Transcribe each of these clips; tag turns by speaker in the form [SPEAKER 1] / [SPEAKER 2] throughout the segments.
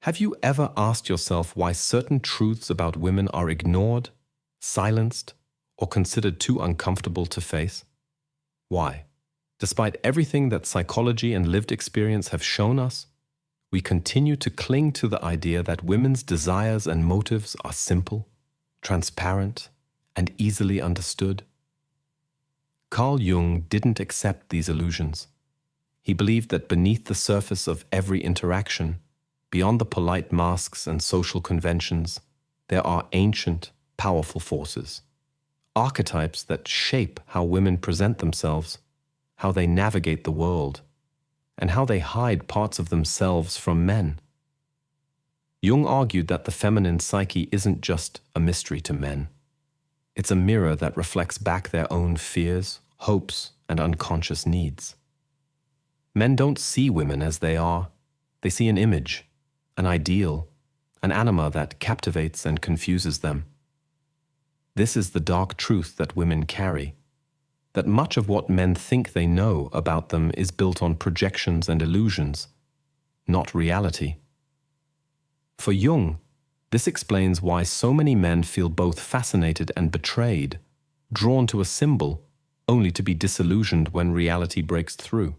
[SPEAKER 1] Have you ever asked yourself why certain truths about women are ignored, silenced, or considered too uncomfortable to face? Why, despite everything that psychology and lived experience have shown us, we continue to cling to the idea that women's desires and motives are simple, transparent, and easily understood? Carl Jung didn't accept these illusions. He believed that beneath the surface of every interaction, beyond the polite masks and social conventions, there are ancient, powerful forces, archetypes that shape how women present themselves, how they navigate the world, and how they hide parts of themselves from men. Jung argued that the feminine psyche isn't just a mystery to men. It's a mirror that reflects back their own fears, hopes, and unconscious needs. Men don't see women as they are. They see an image, an ideal, an anima that captivates and confuses them. This is the dark truth that women carry, that much of what men think they know about them is built on projections and illusions, not reality. For Jung, this explains why so many men feel both fascinated and betrayed, drawn to a symbol, only to be disillusioned when reality breaks through.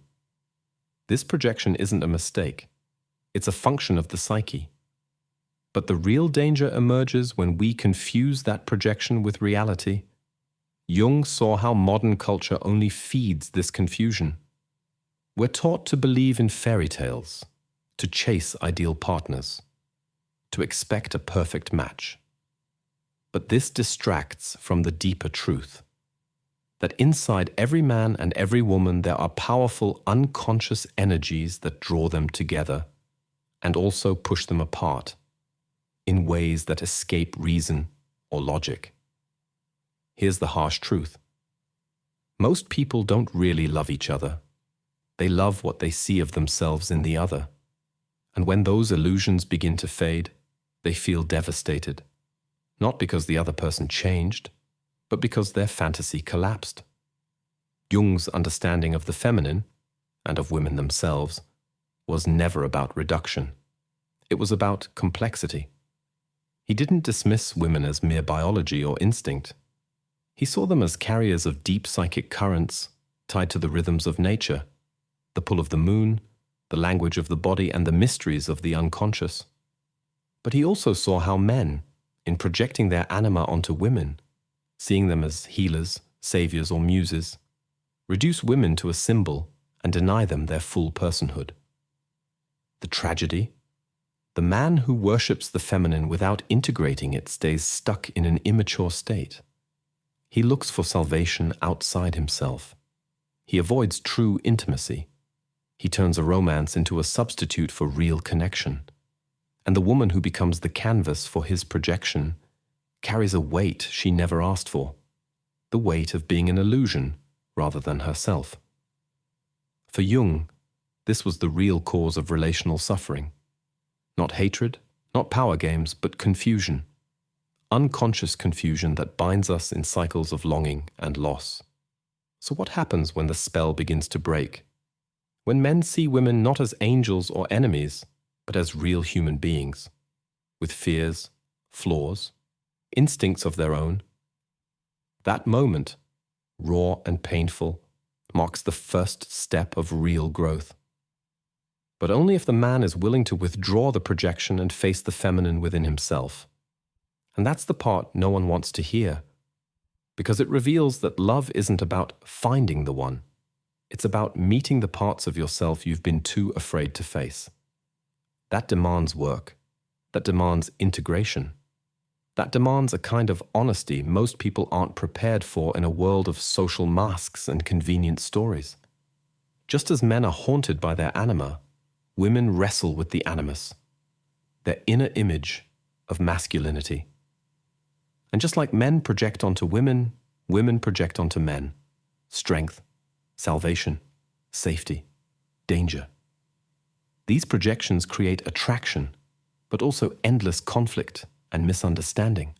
[SPEAKER 1] This projection isn't a mistake. It's a function of the psyche. But the real danger emerges when we confuse that projection with reality. Jung saw how modern culture only feeds this confusion. We're taught to believe in fairy tales, to chase ideal partners, to expect a perfect match. But this distracts from the deeper truth, that inside every man and every woman there are powerful unconscious energies that draw them together and also push them apart in ways that escape reason or logic. Here's the harsh truth. Most people don't really love each other. They love what they see of themselves in the other. And when those illusions begin to fade, they feel devastated. Not because the other person changed, but because their fantasy collapsed. Jung's understanding of the feminine, and of women themselves, was never about reduction. It was about complexity. He didn't dismiss women as mere biology or instinct. He saw them as carriers of deep psychic currents tied to the rhythms of nature, the pull of the moon, the language of the body, and the mysteries of the unconscious. But he also saw how men, in projecting their anima onto women, seeing them as healers, saviors, or muses, reduce women to a symbol and deny them their full personhood. The tragedy? The man who worships the feminine without integrating it stays stuck in an immature state. He looks for salvation outside himself. He avoids true intimacy. He turns a romance into a substitute for real connection. And the woman who becomes the canvas for his projection carries a weight she never asked for, the weight of being an illusion rather than herself. For Jung, this was the real cause of relational suffering. Not hatred, not power games, but confusion. Unconscious confusion that binds us in cycles of longing and loss. So what happens when the spell begins to break? When men see women not as angels or enemies, but as real human beings, with fears, flaws, instincts of their own. That moment, raw and painful, marks the first step of real growth. But only if the man is willing to withdraw the projection and face the feminine within himself. And that's the part no one wants to hear, because it reveals that love isn't about finding the one. It's about meeting the parts of yourself you've been too afraid to face. That demands work. That demands integration. That demands a kind of honesty most people aren't prepared for in a world of social masks and convenient stories. Just as men are haunted by their anima, women wrestle with the animus, their inner image of masculinity. And just like men project onto women, women project onto men. Strength, salvation, safety, danger. These projections create attraction, but also endless conflict and misunderstanding.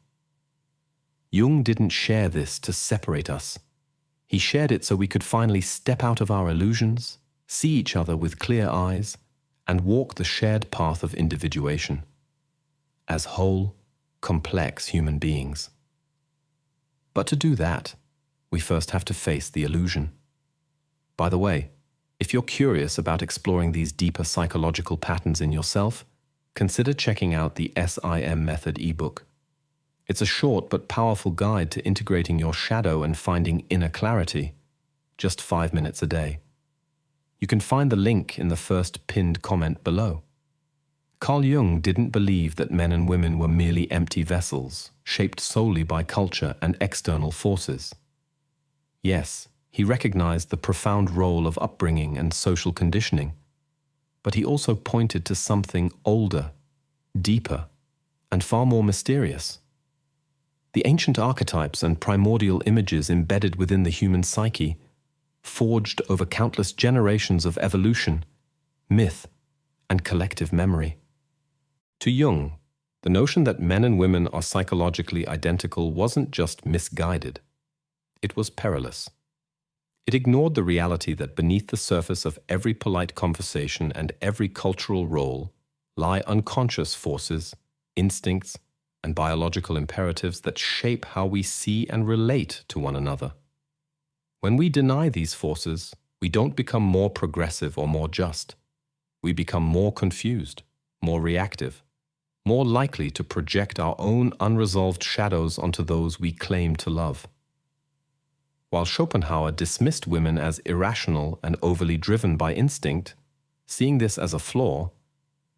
[SPEAKER 1] Jung didn't share this to separate us. He shared it so we could finally step out of our illusions, see each other with clear eyes, and walk the shared path of individuation as whole, complex human beings. But to do that, we first have to face the illusion. By the way, if you're curious about exploring these deeper psychological patterns in yourself, consider checking out the SIM Method ebook. It's a short but powerful guide to integrating your shadow and finding inner clarity, just 5 minutes a day. You can find the link in the first pinned comment below. Carl Jung didn't believe that men and women were merely empty vessels, shaped solely by culture and external forces. Yes, he recognized the profound role of upbringing and social conditioning, but he also pointed to something older, deeper, and far more mysterious. The ancient archetypes and primordial images embedded within the human psyche, forged over countless generations of evolution, myth, and collective memory. To Jung, the notion that men and women are psychologically identical wasn't just misguided, it was perilous. It ignored the reality that beneath the surface of every polite conversation and every cultural role lie unconscious forces, instincts, and biological imperatives that shape how we see and relate to one another. When we deny these forces, we don't become more progressive or more just. We become more confused, more reactive, more likely to project our own unresolved shadows onto those we claim to love. While Schopenhauer dismissed women as irrational and overly driven by instinct, seeing this as a flaw,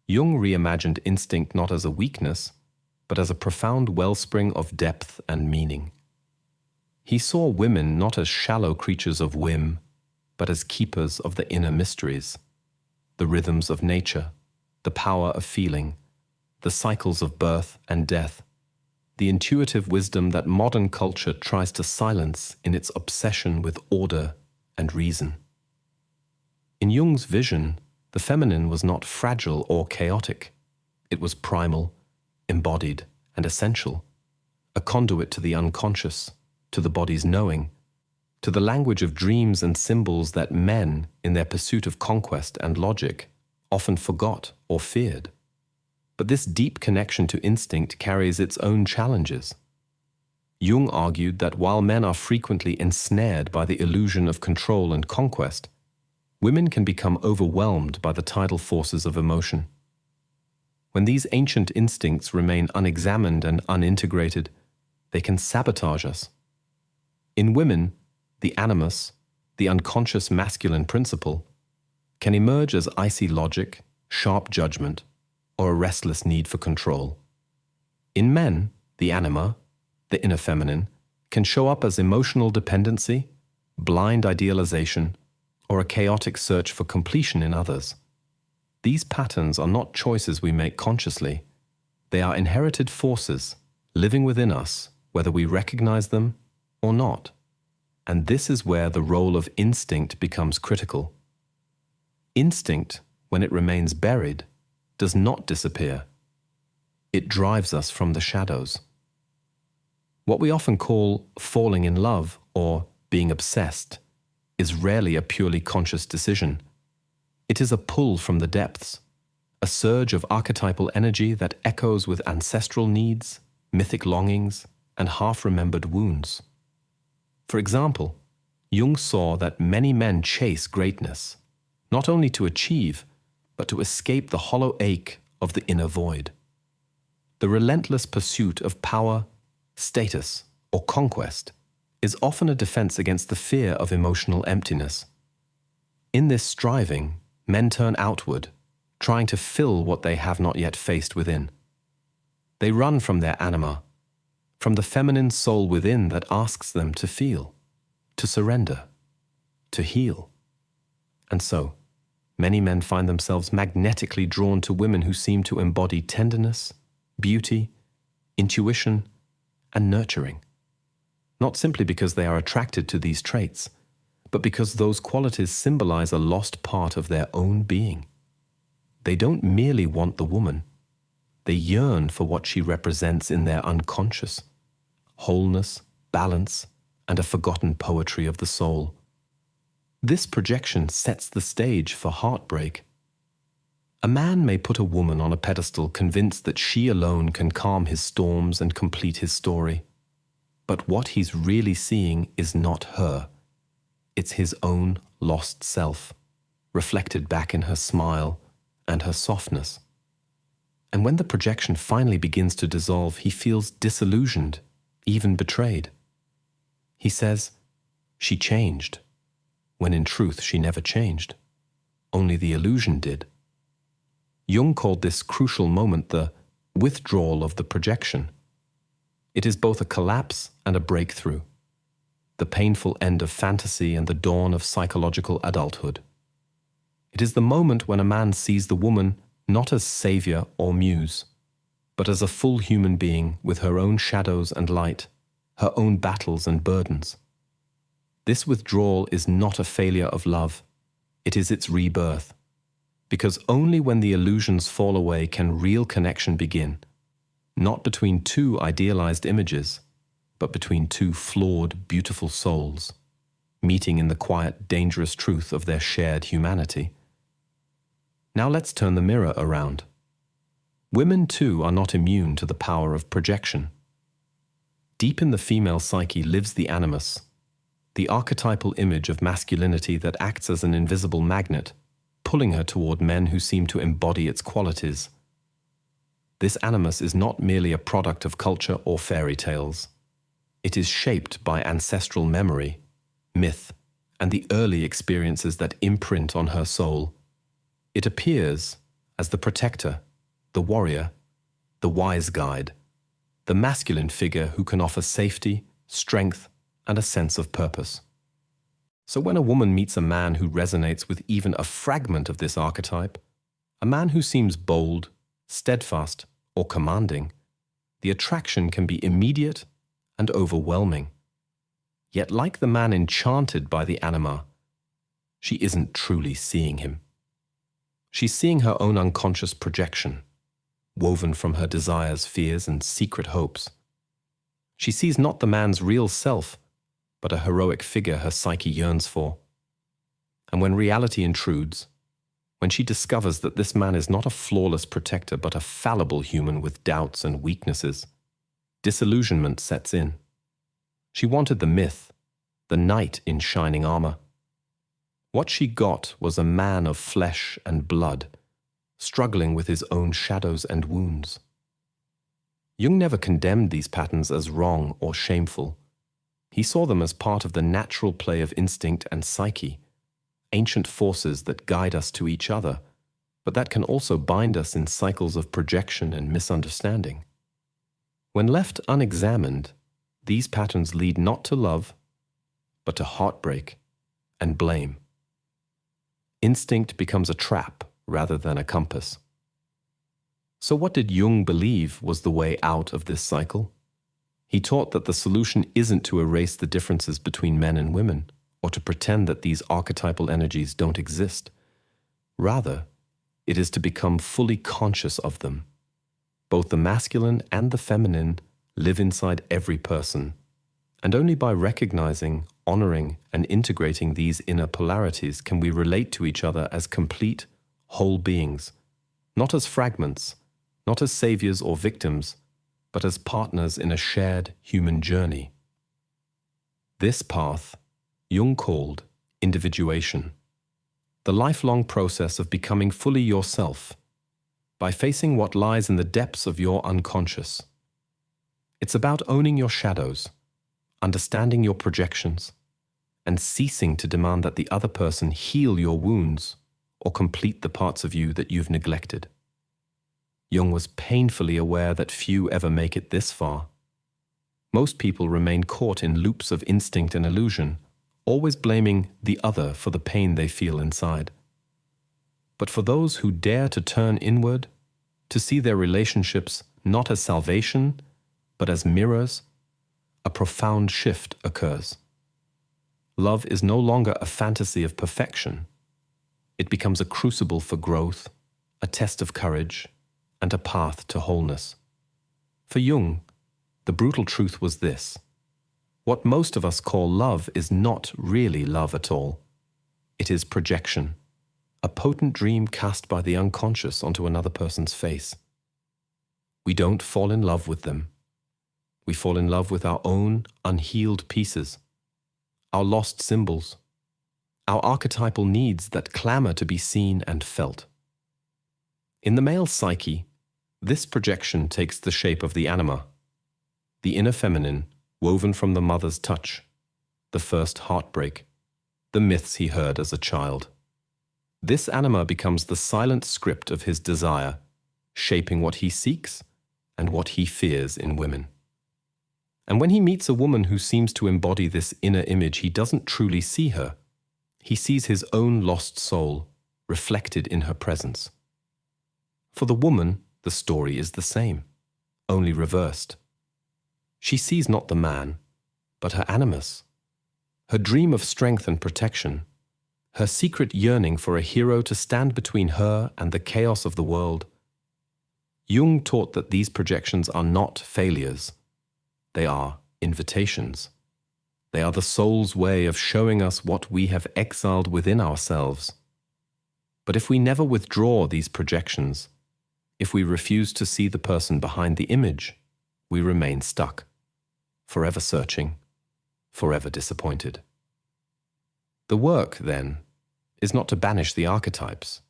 [SPEAKER 1] Jung reimagined instinct not as a weakness, but as a profound wellspring of depth and meaning. He saw women not as shallow creatures of whim, but as keepers of the inner mysteries, the rhythms of nature, the power of feeling, the cycles of birth and death, the intuitive wisdom that modern culture tries to silence in its obsession with order and reason. In Jung's vision, the feminine was not fragile or chaotic. It was primal, embodied, and essential, a conduit to the unconscious, to the body's knowing, to the language of dreams and symbols that men, in their pursuit of conquest and logic, often forgot or feared. But this deep connection to instinct carries its own challenges. Jung argued that while men are frequently ensnared by the illusion of control and conquest, women can become overwhelmed by the tidal forces of emotion. When these ancient instincts remain unexamined and unintegrated, they can sabotage us. In women, the animus, the unconscious masculine principle, can emerge as icy logic, sharp judgment, or a restless need for control. In men, the anima, the inner feminine, can show up as emotional dependency, blind idealization, or a chaotic search for completion in others. These patterns are not choices we make consciously. They are inherited forces living within us, whether we recognize them or not. And this is where the role of instinct becomes critical. Instinct, when it remains buried, does not disappear. It drives us from the shadows. What we often call falling in love or being obsessed is rarely a purely conscious decision. It is a pull from the depths, a surge of archetypal energy that echoes with ancestral needs, mythic longings, and half-remembered wounds. For example, Jung saw that many men chase greatness, not only to achieve, but to escape the hollow ache of the inner void. The relentless pursuit of power, status, or conquest is often a defense against the fear of emotional emptiness. In this striving, men turn outward, trying to fill what they have not yet faced within. They run from their anima, from the feminine soul within that asks them to feel, to surrender, to heal. And so, many men find themselves magnetically drawn to women who seem to embody tenderness, beauty, intuition, and nurturing. Not simply because they are attracted to these traits, but because those qualities symbolize a lost part of their own being. They don't merely want the woman. They yearn for what she represents in their unconscious: wholeness, balance, and a forgotten poetry of the soul. This projection sets the stage for heartbreak. A man may put a woman on a pedestal convinced that she alone can calm his storms and complete his story. But what he's really seeing is not her. It's his own lost self, reflected back in her smile and her softness. And when the projection finally begins to dissolve, he feels disillusioned, even betrayed. He says, "She changed," when in truth she never changed. Only the illusion did. Jung called this crucial moment the withdrawal of the projection. It is both a collapse and a breakthrough, the painful end of fantasy and the dawn of psychological adulthood. It is the moment when a man sees the woman not as savior or muse, but as a full human being with her own shadows and light, her own battles and burdens. This withdrawal is not a failure of love, it is its rebirth, because only when the illusions fall away can real connection begin, not between two idealized images, but between two flawed, beautiful souls, meeting in the quiet, dangerous truth of their shared humanity. Now let's turn the mirror around. Women too are not immune to the power of projection. Deep in the female psyche lives the animus, the archetypal image of masculinity that acts as an invisible magnet, pulling her toward men who seem to embody its qualities. This animus is not merely a product of culture or fairy tales. It is shaped by ancestral memory, myth, and the early experiences that imprint on her soul. It appears as the protector, the warrior, the wise guide, the masculine figure who can offer safety, strength, and a sense of purpose. So when a woman meets a man who resonates with even a fragment of this archetype, a man who seems bold, steadfast, or commanding, the attraction can be immediate and overwhelming. Yet like the man enchanted by the anima, she isn't truly seeing him. She's seeing her own unconscious projection, woven from her desires, fears, and secret hopes. She sees not the man's real self, but a heroic figure her psyche yearns for. And when reality intrudes, when she discovers that this man is not a flawless protector but a fallible human with doubts and weaknesses, disillusionment sets in. She wanted the myth, the knight in shining armor. What she got was a man of flesh and blood, struggling with his own shadows and wounds. Jung never condemned these patterns as wrong or shameful. He saw them as part of the natural play of instinct and psyche, ancient forces that guide us to each other, but that can also bind us in cycles of projection and misunderstanding. When left unexamined, these patterns lead not to love, but to heartbreak and blame. Instinct becomes a trap rather than a compass. So what did Jung believe was the way out of this cycle? He taught that the solution isn't to erase the differences between men and women, or to pretend that these archetypal energies don't exist. Rather, it is to become fully conscious of them. Both the masculine and the feminine live inside every person, and only by recognizing, honoring, and integrating these inner polarities can we relate to each other as complete, whole beings, not as fragments, not as saviors or victims, but as partners in a shared human journey. This path Jung called individuation, the lifelong process of becoming fully yourself by facing what lies in the depths of your unconscious. It's about owning your shadows, understanding your projections, and ceasing to demand that the other person heal your wounds or complete the parts of you that you've neglected. Jung was painfully aware that few ever make it this far. Most people remain caught in loops of instinct and illusion, always blaming the other for the pain they feel inside. But for those who dare to turn inward, to see their relationships not as salvation, but as mirrors, a profound shift occurs. Love is no longer a fantasy of perfection. It becomes a crucible for growth, a test of courage, and a path to wholeness. For Jung, the brutal truth was this: what most of us call love is not really love at all. It is projection, a potent dream cast by the unconscious onto another person's face. We don't fall in love with them. We fall in love with our own unhealed pieces, our lost symbols, our archetypal needs that clamor to be seen and felt. In the male psyche, this projection takes the shape of the anima, the inner feminine woven from the mother's touch, the first heartbreak, the myths he heard as a child. This anima becomes the silent script of his desire, shaping what he seeks and what he fears in women. And when he meets a woman who seems to embody this inner image, he doesn't truly see her. He sees his own lost soul reflected in her presence. For the woman, the story is the same, only reversed. She sees not the man, but her animus, her dream of strength and protection, her secret yearning for a hero to stand between her and the chaos of the world. Jung taught that these projections are not failures. They are invitations. They are the soul's way of showing us what we have exiled within ourselves. But if we never withdraw these projections, if we refuse to see the person behind the image, we remain stuck, forever searching, forever disappointed. The work, then, is not to banish the archetypes,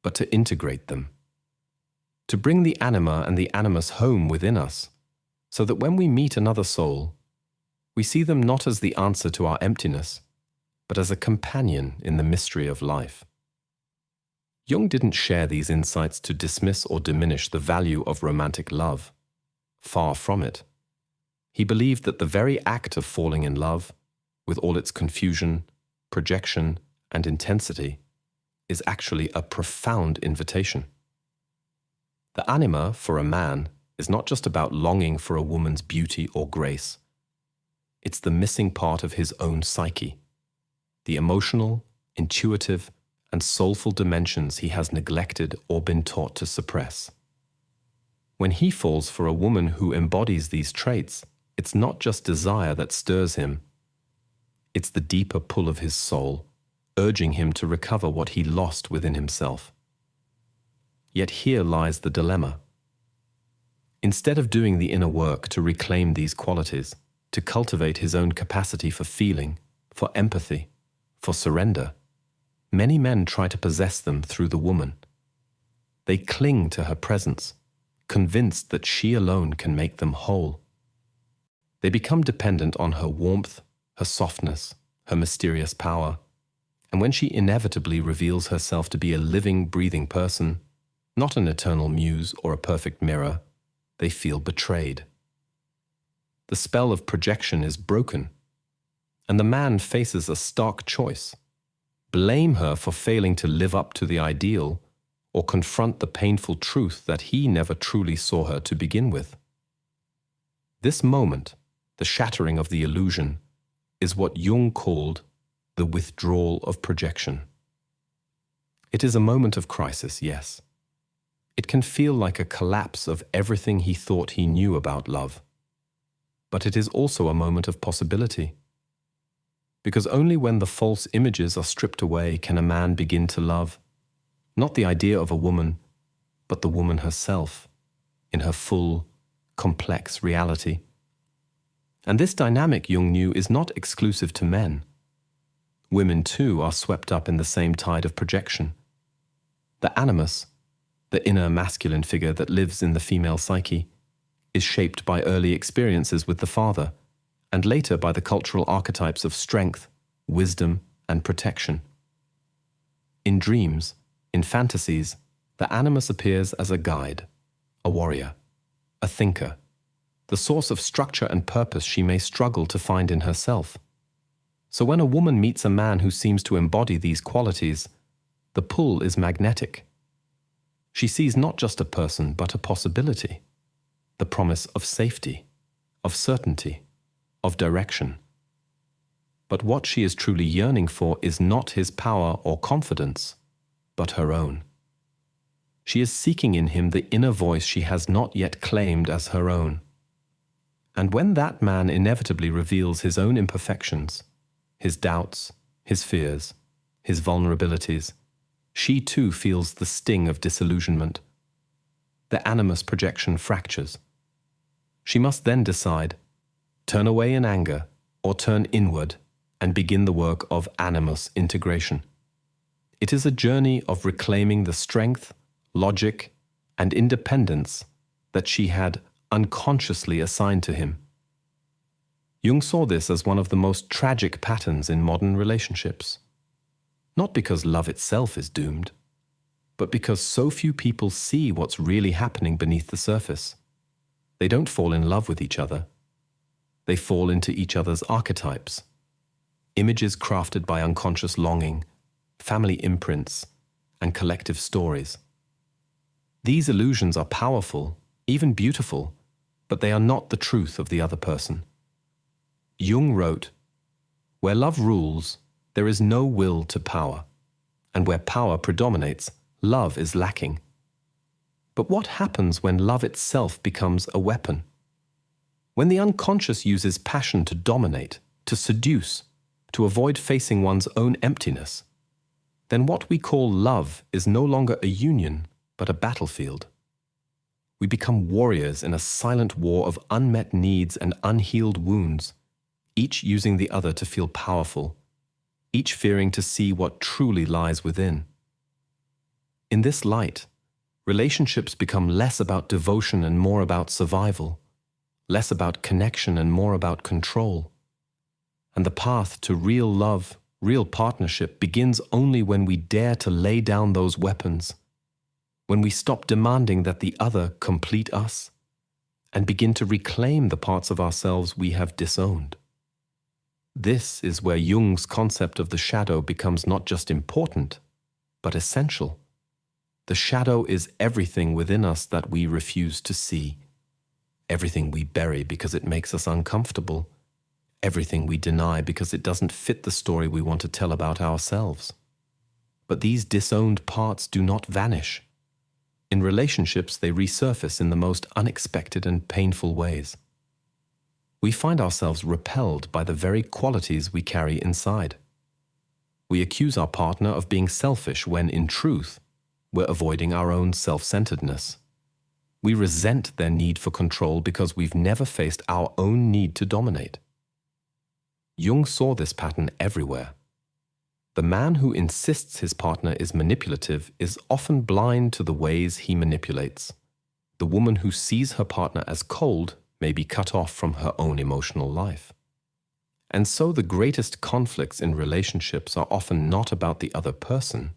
[SPEAKER 1] but to integrate them, to bring the anima and the animus home within us, so that when we meet another soul, we see them not as the answer to our emptiness, but as a companion in the mystery of life. Jung didn't share these insights to dismiss or diminish the value of romantic love. Far from it. He believed that the very act of falling in love, with all its confusion, projection, and intensity, is actually a profound invitation. The anima, for a man, is not just about longing for a woman's beauty or grace. It's the missing part of his own psyche, the emotional, intuitive, and soulful dimensions he has neglected or been taught to suppress. When he falls for a woman who embodies these traits, it's not just desire that stirs him. It's the deeper pull of his soul, urging him to recover what he lost within himself. Yet here lies the dilemma. Instead of doing the inner work to reclaim these qualities, to cultivate his own capacity for feeling, for empathy, for surrender, many men try to possess them through the woman. They cling to her presence, convinced that she alone can make them whole. They become dependent on her warmth, her softness, her mysterious power, and when she inevitably reveals herself to be a living, breathing person, not an eternal muse or a perfect mirror, they feel betrayed. The spell of projection is broken, and the man faces a stark choice: blame her for failing to live up to the ideal, or confront the painful truth that he never truly saw her to begin with. This moment, the shattering of the illusion, is what Jung called the withdrawal of projection. It is a moment of crisis, yes. It can feel like a collapse of everything he thought he knew about love. But it is also a moment of possibility. Because only when the false images are stripped away can a man begin to love, not the idea of a woman, but the woman herself, in her full, complex reality. And this dynamic, Jung knew, is not exclusive to men. Women too are swept up in the same tide of projection. The animus, the inner masculine figure that lives in the female psyche, is shaped by early experiences with the father, and later by the cultural archetypes of strength, wisdom, and protection. In dreams, in fantasies, the animus appears as a guide, a warrior, a thinker, the source of structure and purpose she may struggle to find in herself. So when a woman meets a man who seems to embody these qualities, the pull is magnetic. She sees not just a person, but a possibility, the promise of safety, of certainty, of direction. But what she is truly yearning for is not his power or confidence, but her own. She is seeking in him the inner voice she has not yet claimed as her own. And when that man inevitably reveals his own imperfections, his doubts, his fears, his vulnerabilities, she too feels the sting of disillusionment. The animus projection fractures. She must then decide, turn away in anger or turn inward and begin the work of animus integration. It is a journey of reclaiming the strength, logic, and independence that she had unconsciously assigned to him. Jung saw this as one of the most tragic patterns in modern relationships. Not because love itself is doomed, but because so few people see what's really happening beneath the surface. They don't fall in love with each other. They fall into each other's archetypes, images crafted by unconscious longing, family imprints, and collective stories. These illusions are powerful, even beautiful, but they are not the truth of the other person. Jung wrote, "Where love rules, there is no will to power, and where power predominates, love is lacking." But what happens when love itself becomes a weapon? When the unconscious uses passion to dominate, to seduce, to avoid facing one's own emptiness, then what we call love is no longer a union, but a battlefield. We become warriors in a silent war of unmet needs and unhealed wounds, each using the other to feel powerful, each fearing to see what truly lies within. In this light, relationships become less about devotion and more about survival, less about connection and more about control. And the path to real love, real partnership begins only when we dare to lay down those weapons, when we stop demanding that the other complete us, and begin to reclaim the parts of ourselves we have disowned. This is where Jung's concept of the shadow becomes not just important, but essential. The shadow is everything within us that we refuse to see, everything we bury because it makes us uncomfortable, everything we deny because it doesn't fit the story we want to tell about ourselves. But these disowned parts do not vanish. In relationships, they resurface in the most unexpected and painful ways. We find ourselves repelled by the very qualities we carry inside. We accuse our partner of being selfish when, in truth, we're avoiding our own self-centeredness. We resent their need for control because we've never faced our own need to dominate. Jung saw this pattern everywhere. The man who insists his partner is manipulative is often blind to the ways he manipulates. The woman who sees her partner as cold may be cut off from her own emotional life. And so the greatest conflicts in relationships are often not about the other person,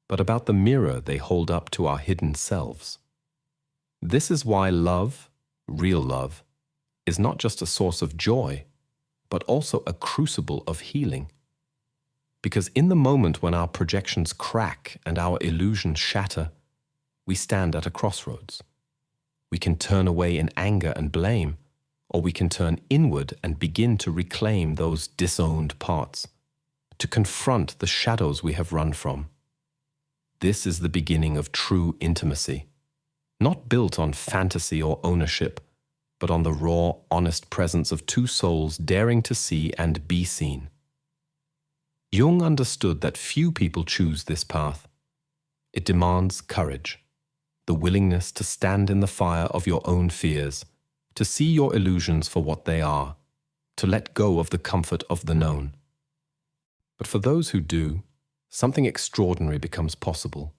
[SPEAKER 1] but about the mirror they hold up to our hidden selves. This is why love, real love, is not just a source of joy, but also a crucible of healing. Because in the moment when our projections crack and our illusions shatter, we stand at a crossroads. We can turn away in anger and blame, or we can turn inward and begin to reclaim those disowned parts, to confront the shadows we have run from. This is the beginning of true intimacy, not built on fantasy or ownership, but on the raw, honest presence of two souls daring to see and be seen. Jung understood that few people choose this path. It demands courage, the willingness to stand in the fire of your own fears, to see your illusions for what they are, to let go of the comfort of the known. But for those who do, something extraordinary becomes possible.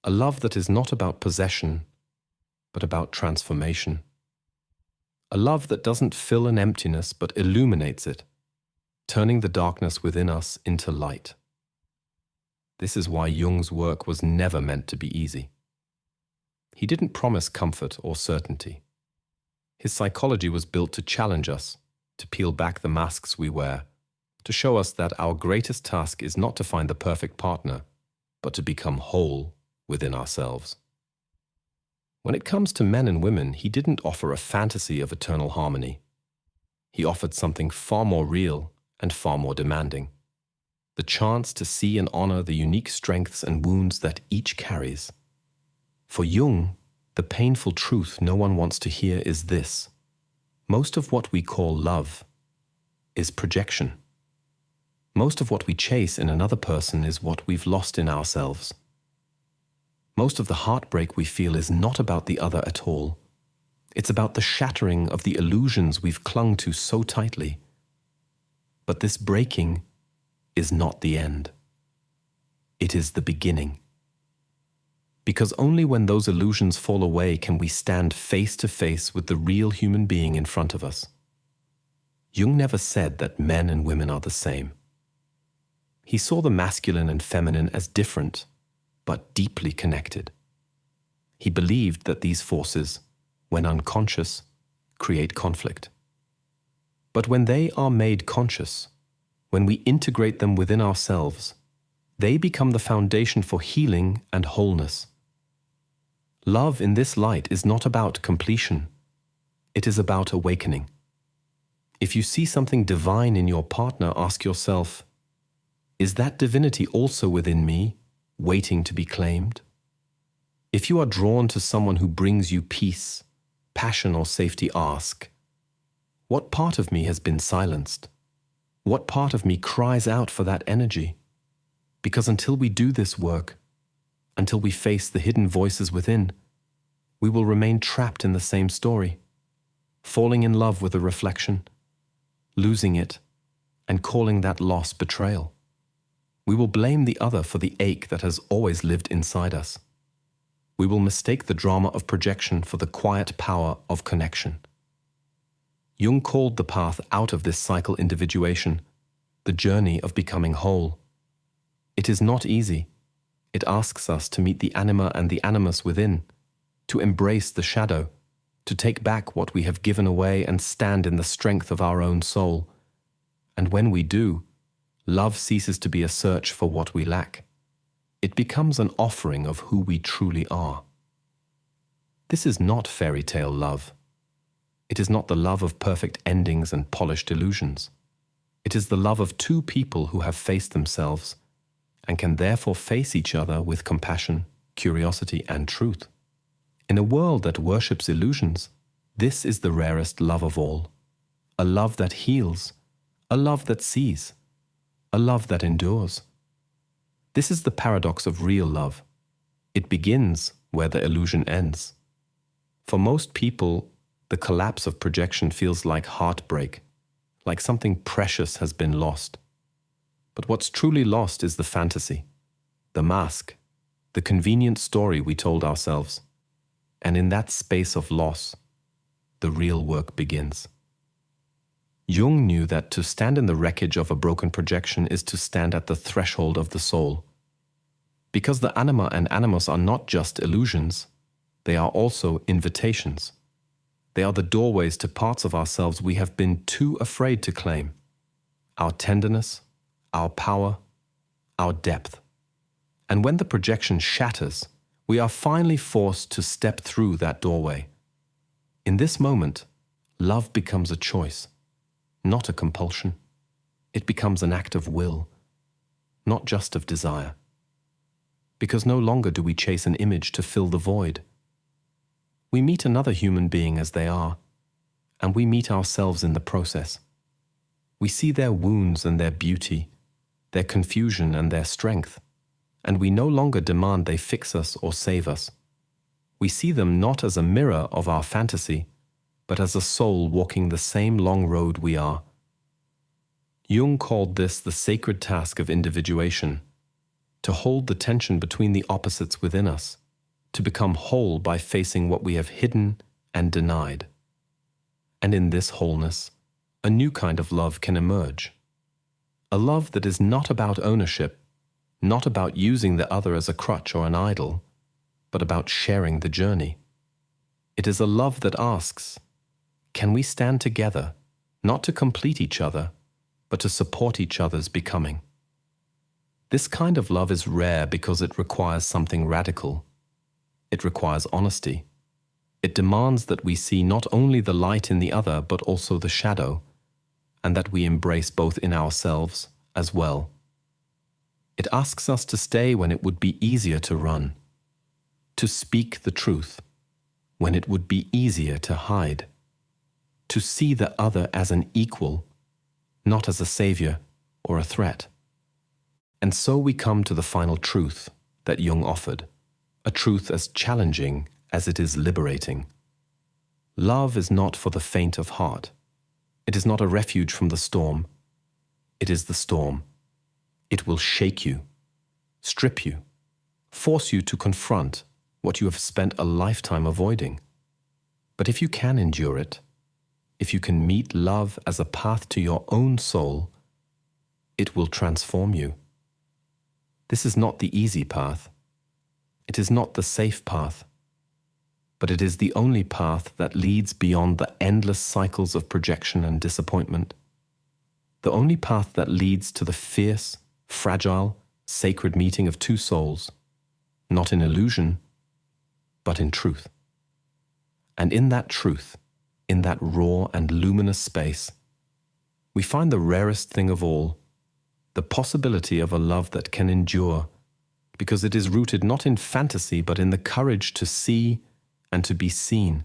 [SPEAKER 1] A love that is not about possession, but about transformation. A love that doesn't fill an emptiness but illuminates it, turning the darkness within us into light. This is why Jung's work was never meant to be easy. He didn't promise comfort or certainty. His psychology was built to challenge us, to peel back the masks we wear, to show us that our greatest task is not to find the perfect partner, but to become whole within ourselves. When it comes to men and women, he didn't offer a fantasy of eternal harmony. He offered something far more real and far more demanding. The chance to see and honor the unique strengths and wounds that each carries. For Jung, the painful truth no one wants to hear is this: most of what we call love is projection. Most of what we chase in another person is what we've lost in ourselves. Most of the heartbreak we feel is not about the other at all. It's about the shattering of the illusions we've clung to so tightly. But this breaking is not the end. It is the beginning. Because only when those illusions fall away can we stand face to face with the real human being in front of us. Jung never said that men and women are the same. He saw the masculine and feminine as different, but deeply connected. He believed that these forces, when unconscious, create conflict. But when they are made conscious, when we integrate them within ourselves, they become the foundation for healing and wholeness. Love in this light is not about completion. It is about awakening. If you see something divine in your partner, ask yourself, is that divinity also within me, waiting to be claimed? If you are drawn to someone who brings you peace, passion, or safety, ask, what part of me has been silenced? What part of me cries out for that energy? Because until we do this work, until we face the hidden voices within, we will remain trapped in the same story, falling in love with a reflection, losing it, and calling that loss betrayal. We will blame the other for the ache that has always lived inside us. We will mistake the drama of projection for the quiet power of connection. Jung called the path out of this cycle individuation the journey of becoming whole. It is not easy. It asks us to meet the anima and the animus within, to embrace the shadow, to take back what we have given away and stand in the strength of our own soul. And when we do, love ceases to be a search for what we lack. It becomes an offering of who we truly are. This is not fairy tale love. It is not the love of perfect endings and polished illusions. It is the love of two people who have faced themselves and can therefore face each other with compassion, curiosity, and truth. In a world that worships illusions, this is the rarest love of all. A love that heals, a love that sees, a love that endures. This is the paradox of real love. It begins where the illusion ends. For most people, the collapse of projection feels like heartbreak, like something precious has been lost. But what's truly lost is the fantasy, the mask, the convenient story we told ourselves. And in that space of loss, the real work begins. Jung knew that to stand in the wreckage of a broken projection is to stand at the threshold of the soul. Because the anima and animus are not just illusions, they are also invitations. They are the doorways to parts of ourselves we have been too afraid to claim. Our tenderness, our power, our depth. And when the projection shatters, we are finally forced to step through that doorway. In this moment, love becomes a choice, not a compulsion. It becomes an act of will, not just of desire. Because no longer do we chase an image to fill the void. We meet another human being as they are, and we meet ourselves in the process. We see their wounds and their beauty, their confusion and their strength, and we no longer demand they fix us or save us. We see them not as a mirror of our fantasy, but as a soul walking the same long road we are. Jung called this the sacred task of individuation, to hold the tension between the opposites within us, to become whole by facing what we have hidden and denied. And in this wholeness, a new kind of love can emerge. A love that is not about ownership, not about using the other as a crutch or an idol, but about sharing the journey. It is a love that asks, can we stand together, not to complete each other, but to support each other's becoming? This kind of love is rare because it requires something radical. It requires honesty. It demands that we see not only the light in the other, but also the shadow, and that we embrace both in ourselves as well. It asks us to stay when it would be easier to run, to speak the truth when it would be easier to hide, to see the other as an equal, not as a savior, or a threat. And so we come to the final truth that Jung offered, a truth as challenging as it is liberating. Love is not for the faint of heart. It is not a refuge from the storm. It is the storm. It will shake you, strip you, force you to confront what you have spent a lifetime avoiding. But if you can endure it, if you can meet love as a path to your own soul, it will transform you. This is not the easy path. It is not the safe path. But it is the only path that leads beyond the endless cycles of projection and disappointment. The only path that leads to the fierce, fragile, sacred meeting of two souls, not in illusion, but in truth. And in that truth, in that raw and luminous space, we find the rarest thing of all, the possibility of a love that can endure, because it is rooted not in fantasy but in the courage to see and to be seen,